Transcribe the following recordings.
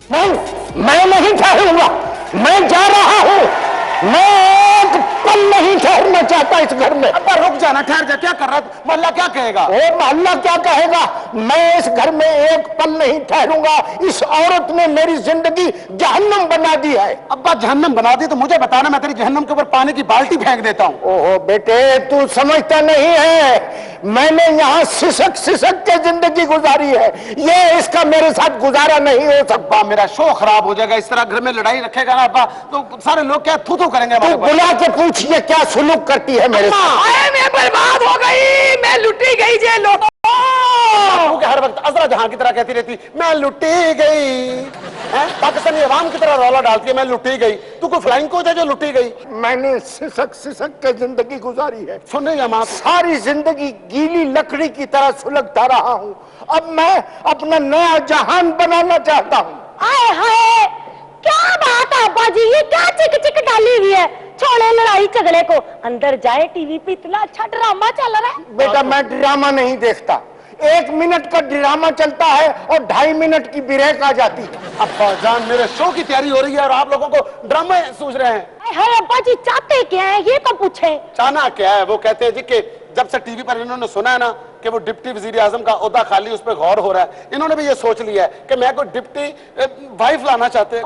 मैं नहीं ठहरूंगा, मैं जा रहा हूँ। मैं एक पल नहीं ठहरना चाहता इस घर में। अब्बा रुक जाना, ठहर जा। क्या कर रहा है? मोहल्ला क्या कहेगा? मोहल्ला क्या कहेगा? मैं इस घर में एक पल नहीं ठहरूंगा। इस औरत ने मेरी जिंदगी जहन्नम बना दी है। अब्बा जहन्नम बना दी तो मुझे बताना, मैं तेरी जहन्नम के ऊपर पानी की बाल्टी फेंक देता हूँ। ओहो बेटे, तू समझता नहीं है, मैंने यहाँ सिसक सिसक के जिंदगी गुजारी है। ये इसका मेरे साथ गुजारा नहीं हो सकता। मेरा शो खराब हो जाएगा। इस तरह घर में लड़ाई रखेगा ना अब्बा तो सारे लोग क्या थू थू करेंगे। तू बुला के पूछिए क्या सुलूक करती है मेरे साथ। मैं बर्बाद हो गई, मैं लुटी गई जेलों। हर वक्त अजरा जहां की तरह कहती रहती मैं लुटी गई, पाकिस्तानी अवाम की तरह रौला डालती है मैं लुटी गई। तू कोई फ्लाइंग कोच है जो लुटी गई? मैंने सिसक सिसक के जिंदगी गुजारी है। सुन या मां, सारी जिंदगी गीली लकड़ी की तरह सुलगता रहा हूँ। अब मैं अपना नया जहान बनाना चाहता हूँ। आए हाय, क्या बात है अब्बा जी, ये क्या चिक चिक डाली हुई है? छोड़े लड़ाई झगड़े को, अंदर जाए। टीवी पे इतना अच्छा ड्रामा चल रहा है। बेटा मैं ड्रामा नहीं देखता। 1 मिनट का ड्रामा चलता है और 2.5 मिनट की ब्रेक आ जाती है। अब्बा जान, मेरे शो की तैयारी हो रही है और आप लोगों को ड्रामा सूझ रहे हैं। हाय अब्बा जी, चाहते क्या है ये तो पूछे। चाहना क्या है? वो कहते हैं जी कि जब से टीवी पर इन्होंने सुना है ना कि वो डिप्टी वजीर आजम का ओहदा खाली, उस पर गौर हो रहा है। इन्होंने भी ये सोच लिया है कि मैं कोई डिप्टी वाइफ लाना चाहते हैं।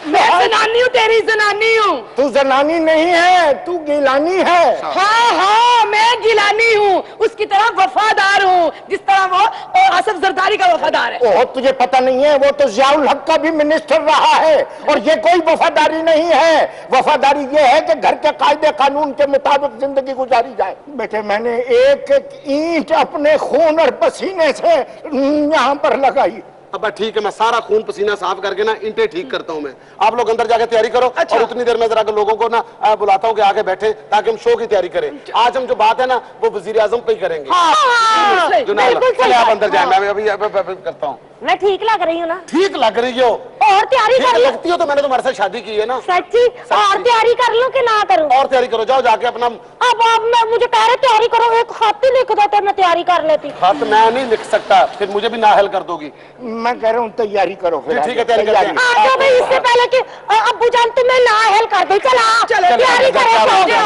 मैं जनानी हूँ, तेरी जनानी हूँ। तू जनानी नहीं है, तू गिलानी है। हाँ हाँ, मैं गिलानी हूँ, उसकी तरह वफादार हूँ जिस तरह वो आसिफ जरदारी का वफादार है। ओह, तुझे पता नहीं है, वो तो जियाउल हक का भी मिनिस्टर रहा है और ये कोई वफादारी नहीं है। वफादारी ये है कि घर के कायदे कानून के मुताबिक जिंदगी गुजारी जाए। बेटे मैंने एक एक ईंट अपने खून और पसीने से यहाँ पर लगाई। अब्बा ठीक है, मैं सारा खून पसीना साफ करके ना इंटे ठीक करता हूँ मैं। आप लोग अंदर जाके तैयारी करो। अच्छा। और उतनी देर में जरा लोगों को ना बुलाता हूँ कि आगे बैठे ताकि हम शो की तैयारी करें। आज हम जो बात है ना वो वजीर आजम पे ही करेंगे। चले आप अंदर जाए, मैं अभी करता हूँ। मैं ठीक लग रही हूँ ना? ठीक लग रही हो और तैयारी कर लो। लगती हो तो मैंने तुम्हारे साथ शादी की है ना। सच्ची? और तैयारी कर लूं कि ना करूं? और तैयारी करो, जाओ जाके अपना। अब मैं मुझे कह रहे तैयारी करो, एक खत ही लिख देते, मैं तैयारी कर लेती। खत मैं नहीं लिख सकता, फिर मुझे भी नाअहल कर दोगी। मैं कह रहा हूँ तैयारी करो फिर। ठीक है, तैयारी करते हैं। तो भाई इससे पहले कि अब्बू जान तुम्हें नाअहल कर दे। चला तैयारी करो।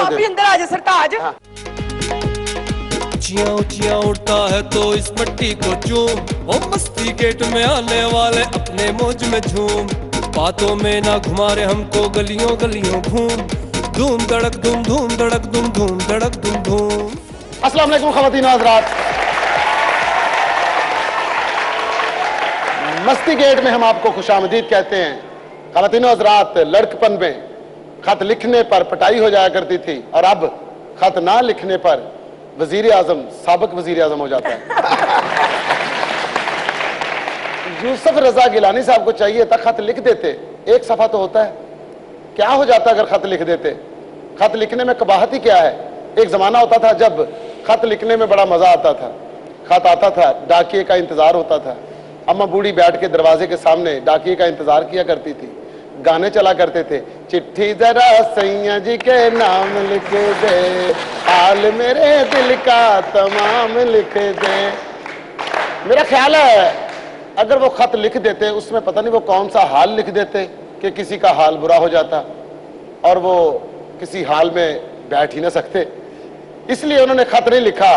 अभी अंदर आ जा सरताज। ऊंचियां ऊंचियां उड़ता है तो इस मट्टी को चूम, ओ मस्ती गेट में आने वाले अपने मौज में झूम, बातों में ना घुमा रहे हमको गलियों गलियों घूम, धूम धड़क धूम धूम धड़क धूम धूम धड़क धूम धूम। अस्सलाम वालेकुम ख़वातीन हज़रात, मस्ती गेट में हम आपको खुशामदीद कहते हैं। ख़वातीन हज़रात, लड़कपन में खत लिखने पर पिटाई हो जाया करती थी और अब खत ना लिखने पर वजीर आजम साबिक वजीर आजम हो जाता है। यूसुफ रजा गिलानी साहब को चाहिए था खत लिख देते, एक सफा तो होता है। क्या हो जाता अगर खत लिख देते? खत लिखने में कबाहत ही क्या है। एक जमाना होता था जब खत लिखने में बड़ा मजा आता था। खत आता था, डाकिए का इंतजार होता था। अम्मा बूढ़ी बैठ के दरवाजे के सामने डाकिए का इंतजार किया करती थी। गाने चला करते थे, चिट्ठी जरा सैया जी के नाम लिख दे, हाल मेरे दिल का तमाम लिख दे। मेरा ख्याल है अगर वो खत लिख देते उसमें पता नहीं वो कौन सा हाल लिख देते कि किसी का हाल बुरा हो जाता और वो किसी हाल में बैठ ही ना सकते। इसलिए उन्होंने खत नहीं लिखा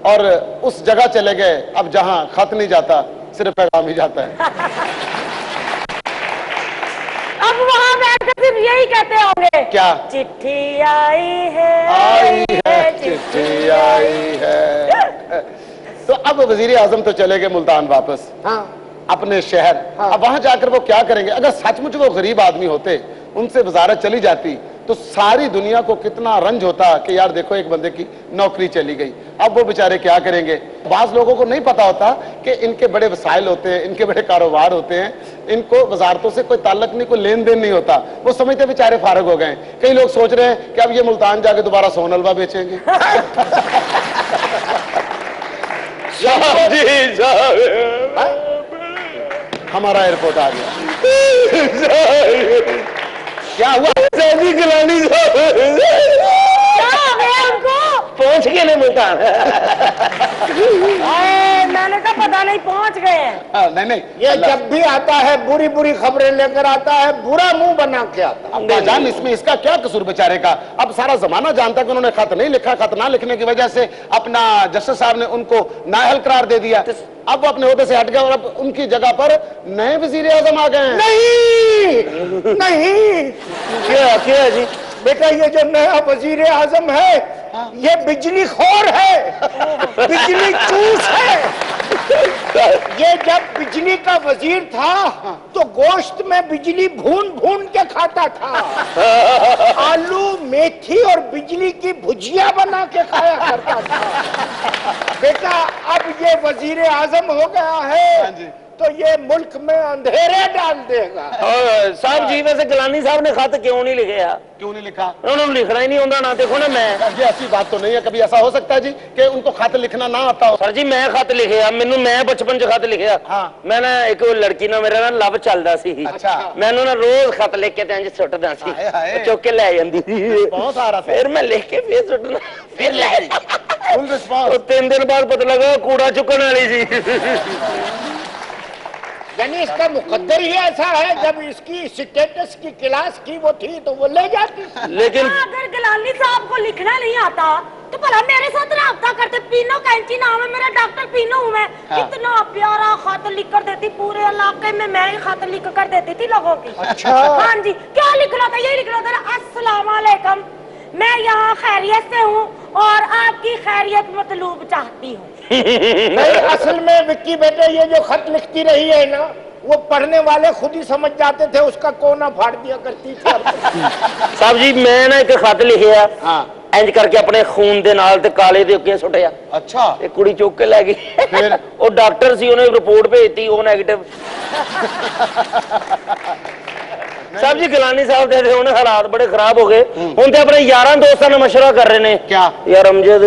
और उस जगह चले गए अब जहां खत नहीं जाता, सिर्फ पैगाम ही जाता है। अब वहाँ बैठकर सिर्फ यही कहते होंगे, क्या? चिट्ठी आई है, चिट्ठी आई है। तो अब वजीर आजम तो चले गए मुल्तान वापस। हाँ। अपने शहर। हाँ। अब वहां जाकर वो क्या करेंगे? अगर सचमुच वो गरीब आदमी होते, उनसे वजारत चली जाती तो सारी दुनिया को कितना रंज होता कि यार देखो एक बंदे की नौकरी चली गई। अब वो बेचारे क्या करेंगे? बाज लोगों को नहीं पता होता कि इनके बड़े वसाइल होते हैं, इनके बड़े कारोबार होते हैं, इनको वजारतों से कोई ताल्लुक नहीं, कोई लेन देन नहीं होता। वो समझते बेचारे फारग हो गए। कई लोग सोच रहे हैं कि अब ये मुल्तान जाके दोबारा सोन हलवा बेचेंगे। हमारा एयरपोर्ट आ गया। क्या हुआ? गिलानी क्या हो गया उनको? फोन पहुंच गए ने मुल्तान। मैंने कहा पता नहीं पहुंच गए हैं। नहीं नहीं, ये जब भी आता है बुरी बुरी खबरें लेकर आता है, बुरा मुंह बना के आता है। अब्बाजान इसमें इसका क्या कसूर बेचारे का? अब सारा जमाना जानता है कि उन्होंने खत नहीं लिखा, खत ना लिखने की वजह से अपना जस्टिस साहब ने उनको नाअहल करार दे दिया। अब वो अपने ओहदे से हट गए और अब उनकी जगह पर नए वजीर आजम आ गए हैं। नहीं नहीं, क्या है जी? बेटा ये जो नया वजीर आजम है, ये बिजली खोर है, बिजली चूस है। ये जब बिजली का वजीर था तो गोश्त में बिजली भून भून के खाता था, आलू मेथी और बिजली की भुजिया बना के खाया करता था। बेटा अब ये वजीर आजम हो गया है तो ये मुल्क में अंधेरे डाल देगा। साहब जी वैसे गिलानी साहब ने खत क्यों नहीं लिखे यार? क्यों नहीं लिखा? उन्होंने लिखना ही नहीं होता ना। देखो ना मैं, ये ऐसी बात तो नहीं है। कभी ऐसा हो सकता है जी कि उनको खत लिखना ना आता हो? सर जी मैं खत लिखे, मैं बचपन च खत लिखे। हाँ। मैं ना एक लड़की ना मेरा ना लव चलदा सी। अच्छा। मैंने ना रोज खत लिख के इंज सुटदा सी, हाय हाय। चुक के ले जांदी सी। बहुत आ रहा था। फिर मैं लिख के फिर सुटना, फिर ले फुल रिस्पांस। 3 दिन बाद पता लगा कूड़ा चुकने वाली सी। यानी इसका मुकद्दर ही ऐसा है, जब इसकी स्टेटस की क्लास की वो थी तो वो ले जाती। लेकिन अगर गिलानी साहब को लिखना नहीं आता तो भला मेरे साथ राब्ता करते। पीनो कैंची नाम है मेरा, डॉक्टर पीनो हूँ मैं। इतना प्यारा खत लिख कर देती, पूरे इलाके में मैं ही खत लिख कर देती थी लोगों की। अच्छा। हाँ जी, क्या लिखना था? यही लिखना था, अस्सलाम वालेकुम, मैं यहाँ खैरियत से हूँ और आपकी खैरियत मतलूब चाहती हूँ। नहीं, असल में विक्की बेटे ये जो खत लिखती रही है ना, वो पढ़ने वाले खुद ही समझ जाते थे, उसका कोना फाड़ दिया करती थी। साहब जी मैं ना एक खत लिखिया, इंज करके अपने खून दे नाल ते काले दे के सुटिया। अच्छा। एक कुड़ी चुक के ले गई। फिर वो डॉक्टर सी, उन्हें रिपोर्ट भेजती, वो नेगेटिव। साहब जी गिलानी साहब दे उन्हें हालात बड़े खराब हो गए। हुण ते अपने यारां दोस्तां ने मशवरा कर रहे ने। क्या? यार अमजद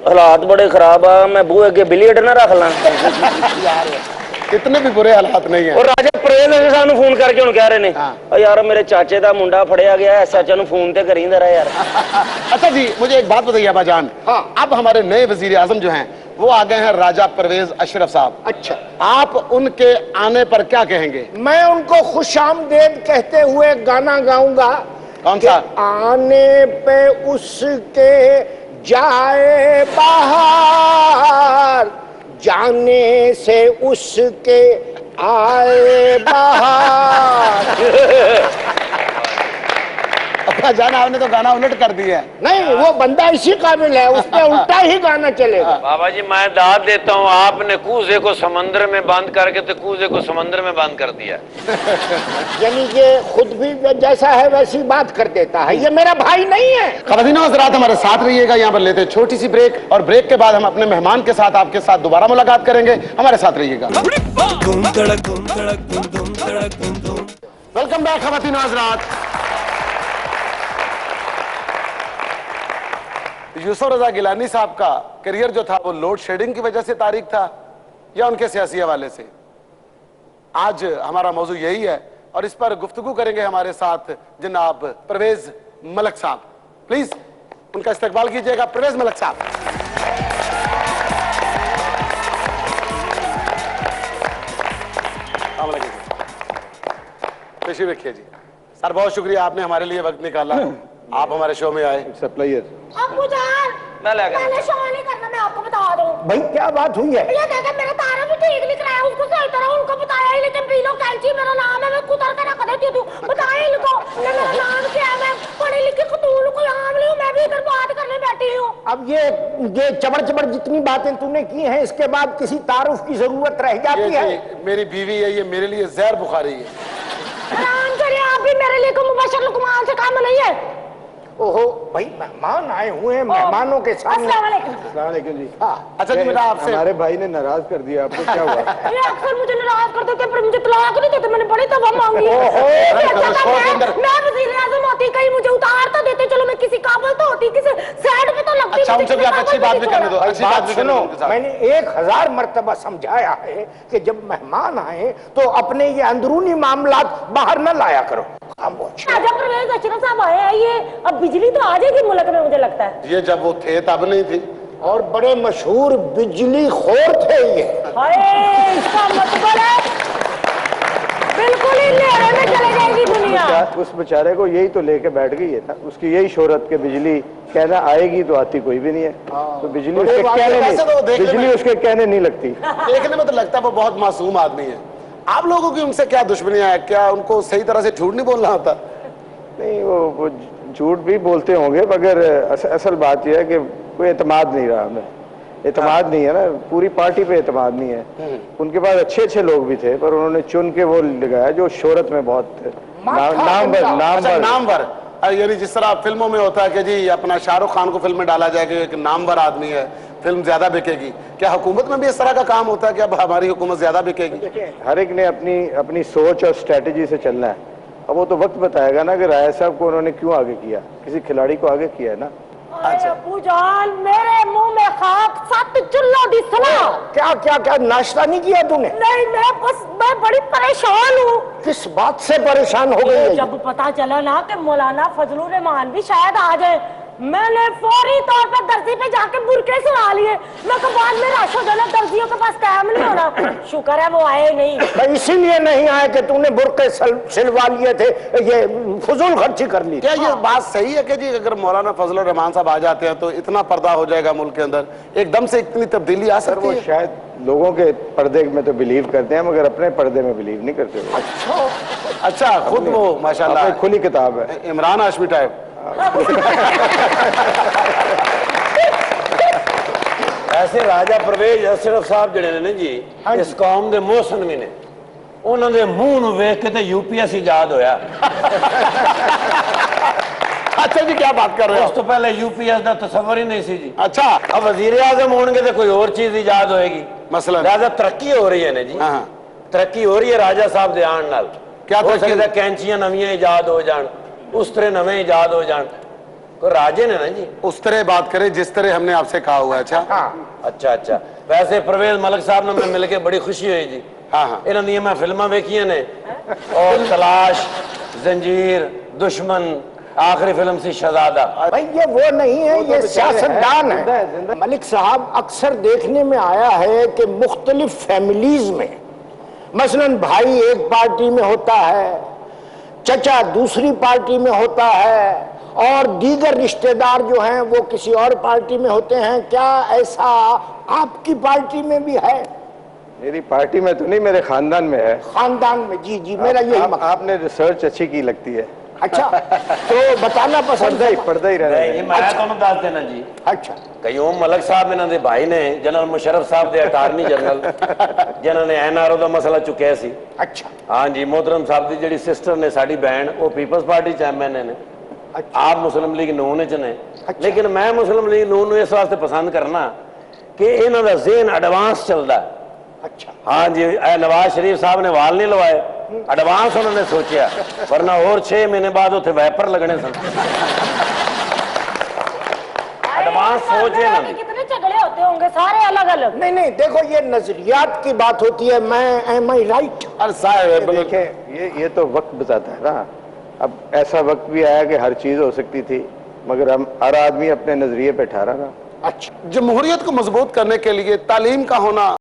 हालात बड़े खराब आ, मैं बूहे अगे बिलियर्ड ना रख ला। यार इतने भी बुरे हालात नहीं है। और राजा परवेज साहब ने फोन करके हुण कह रहे ने, यार मेरे चाचे दा मुंडा फड़िया गया है, चाचा नु फोन ते करी जरा यार। अच्छा जी मुझे एक बात बताइए अब्बाजान। हाँ। अब हमारे नए वजीर आजम जो हैं वो आ गए हैं राजा परवेज अशरफ साहब। अच्छा, आप उनके आने पर क्या कहेंगे? मैं उनको खुशामदेद कहते हुए गाना गाऊंगा। कौन सा? आने पे उसके जाए बाहर, जाने से उसके आए बाहर। अब्बाजान आपने तो गाना उलट कर दिया है। नहीं, वो बंदा इसी काबिल है, उसमें उल्टा ही गाना चलेगा। बाबा जी मैं दाद देता हूँ, आपने कूजे को समंदर में बंद करके तो कूजे को समंदर में बंद कर दिया। यानी ये खुद भी जैसा है वैसी बात कर देता है, ये मेरा भाई नहीं है। ख़वातीन और हज़रात हमारे साथ रहिएगा। यहाँ पर लेते हैं छोटी सी ब्रेक और ब्रेक के बाद हम अपने मेहमान के साथ आपके साथ दोबारा मुलाकात करेंगे। हमारे साथ रहिएगा। वेलकम बैक ख़वातीन और हज़रात। यूसुफ रजा गिलानी साहब का करियर जो था वो लोड शेडिंग की वजह से तारीख था या उनके सियासी हवाले से? आज हमारा मौजू यही है और इस पर गुफ्तगू करेंगे हमारे साथ जनाब परवेज मलक साहब। प्लीज उनका इस्तकबाल कीजिएगा। परवेज मलक साहब। तशरीफ रखिए जी। सर बहुत शुक्रिया, आपने हमारे लिए वक्त निकाला, आप हमारे शो में आए। मैंने शो नहीं करना, मैं आपको बता दूं। भाई क्या बात हुई है? ये देखा मेरा तारा भी ठीक लिख रहा है, उसको सही तरह उनको बताया ही, लेकिन पीनो कैंची मेरा नाम है, मैं कुतर के रख देती हूँ। बताया इनको मेरा नाम क्या है, मैं पढ़ी लिखी खतून को यहाँ मिली हूँ, मैं भी इधर बात करने बैठी हूँ। अब ये चबड़ चबड़ जितनी बातें तूने की हैं, इसके बाद किसी तारुफ की जरूरत रह जाती है? मेरी बीवी है, ये मेरे लिए जहर बुखारी है। आराम करिए, आप भी मेरे लिए कोई मुबशर लुकमान से काम नहीं है। ओहो भाई, मेहमान आए हुए हैं, मेहमानों के सामने। अस्सलाम वालेकुम जी। अच्छा जी बेटा, आपसे हमारे भाई ने नाराज कर दिया आपको, क्या हुआ? ये अक्सर मुझे नाराज कर देते, पर मुझे तलाक नहीं देते, मैंने बड़ी दफा मांगी। मैं वज़ीर आज़म होती, कहीं मुझे उतार तो देते, चलो मैं किसी काबिल तो होती, किसी साइड पे तो लगती। अच्छा उनसे भी आप अच्छी बात भी करने दो। अच्छी बात भी सुनो, मैंने 1000 मर्तबा समझाया है कि जब मेहमान आए तो अपने ये अंदरूनी मामलात बाहर न लाया करो। जब परवेज अशरफ साहब आए हैं, ये अब बिजली तो आ जाएगी मुल्क में, मुझे लगता है। ये जब वो थे तब नहीं थी। और बड़े मशहूर बिजली खोर थे ये। हाय, इसका मतलब है बिल्कुल ही अंधेरे में चले जाएगी दुनिया। उस बेचारे को यही तो लेके बैठ गई है ना, उसकी यही शोहरत के बिजली कहना आएगी तो आती कोई भी नहीं है। तो बिजली उसके कहने बिजली उसके कहने नहीं लगती। देखने में तो लगता है वो बहुत मासूम आदमी है। आप लोगों की उनसे क्या दुश्मनियां है? क्या उनको सही तरह से झूठ नहीं बोलना आता? नहीं, वो झूठ भी बोलते होंगे, मगर असल बात यह है कि कोई एतमाद नहीं रहा हमें। एतमाद नहीं है ना, पूरी पार्टी पे एतमाद नहीं है। उनके पास अच्छे अच्छे लोग भी थे, पर उन्होंने चुन के वो लगाया जो शोहरत में बहुत नामवर। यानी जिस तरह फिल्मों में होता है कि जी अपना शाहरुख खान को फिल्म में डाला जाए कि एक नामवर आदमी है, फिल्म ज्यादा बिकेगी। क्या हुकूमत में भी इस तरह का काम होता है कि अब हमारी हुकूमत ज्यादा बिकेगी? हर एक ने अपनी अपनी सोच और स्ट्रेटेजी से चलना है। अब वो तो वक्त बताएगा ना कि राय साहब को उन्होंने क्यों आगे किया, किसी खिलाड़ी को आगे किया है ना। अबू जान, मेरे मुंह में खाक, 7 चुल्लों दी सुना। क्या क्या क्या नाश्ता नहीं किया तूने? नहीं, मैं बड़ी परेशान हूँ। किस बात से परेशान हो गई है? जब पता चला ना कि मौलाना फजलुर रहमान भी शायद आ जाए, मैंने फौरी तौर पर दर्जी पे जाके बुरके सिला लिए। मैं तो बाद में राशो देना, दर्जियों के पास टाइम नहीं होना। शुक्र है वो आए नहीं। भाई इसीलिए नहीं आए कि तूने बुरके सिलवा लिए थे, ये फजूल खर्ची कर ली। क्या ये बात सही है कि जी अगर मौलाना फजलुर रहमान साहब आ जाते हैं तो इतना पर्दा हो जाएगा मुल्क के अंदर, एकदम से इतनी तब्दीली आ सकती है? वो शायद लोगों के पर्दे में तो बिलीव करते हैं, मगर अपने पर्दे में बिलीव नहीं करते। अच्छा, खुद वो माशाल्लाह खुली किताब है, इमरान हाशमी टाइप। ऐसे राजा परवेज अशरफ साहब ਜਿਹੜੇ ਨੇ ਜੀ ਇਸ ਕੌਮ ਦੇ ਮੋਹਸਨ ਵੀ ਨੇ, ਉਹਨਾਂ ਦੇ ਮੂੰਹ ਨੂੰ ਵੇਖ ਕੇ ਤੇ यूपीएस ਇਜਾਦ ਹੋਇਆ। अच्छा जी, क्या बात कर रहे ਉਸ हो? ਤੋਂ ਪਹਿਲੇ यूपीएस ਦਾ ਤਸੱਵਰ ਹੀ ਨਹੀਂ ਸੀ ਜੀ। अच्छा, अब वजीर आजम होंगे तो कोई और चीज इजाद होएगी। मसलन लिहाजा तरक्की हो रही है ना जी। हाँ। तरक्की हो रही है राजा साहब दे आन नाल। क्या हो तरक्की? सकता है कैंचियां नवियां इजाद हो जान, उस तरह नवे इजाद हो जान। कोई राजे ने ना जी। उस तरह बात करें जिस तरह हमने आपसे कहा हुआ है। अच्छा अच्छा अच्छा। वैसे परवेज मलिक साहब ने मैं मिलके बड़ी खुशी हुई जी। हाँ हाँ। इन्होंने मैं फिल्मां वेखियां ने, और तलाश, जंजीर, दुश्मन, आखिरी फिल्म सी शहजादा। भाई ये वो नहीं है, ये सियासतदान है। मलिक साहब अक्सर देखने में आया है कि मुख्तलिफ फैमिलीज में, मसलन भाई एक पार्टी में होता है, चचा दूसरी पार्टी में होता है, और दीगर रिश्तेदार जो हैं वो किसी और पार्टी में होते हैं। क्या ऐसा आपकी पार्टी में भी है? मेरी पार्टी में तो नहीं, मेरे खानदान में है। खानदान में? जी जी, मेरा यही मकसद। आपने रिसर्च अच्छी की लगती है। अच्छा, तो बताना पसंद है? पर्दा ही रहना है। मैं तुहानू दस देना जी। अच्छा, कयूम मलिक साहब इन्हों के भाई ने जनरल मुशर्रफ साहब के अटारनी जनरल जिन्होंने NRO का मसला चुकया सी। अच्छा। हाँ जी, मोहतरम साहब की जी सिस्टर ने साड़ी बहन वो पीपल्स पार्टी च MNA ने। अच्छा। आप मुस्लिम लीग नून च ने। अच्छा। लेकिन मैं मुस्लिम लीग नून इस वास्ते पसंद करना कि इन्हों का ज़हन एडवांस चलता है। अच्छा। हाँ जी, नवाज शरीफ साहब ने वाल नहीं लवाए, एडवांस उन्होंने सोचा, वरना और 6 महीने बाद उसे वैपर लगने सन। एडवांस सोच है ना। कितने झगड़े होते होंगे सारे अलग अलग। नहीं नहीं, देखो ये नजरियात की बात होती है। मैं एम आई राइट? अरे साहब देखें, ये तो वक्त बताता है ना। अब ऐसा वक्त भी आया कि हर चीज हो सकती थी, मगर हम हर आदमी अपने नजरिए पे ठहरा ना। अच्छा। जमहूरियत को मजबूत करने के लिए तालीम का होना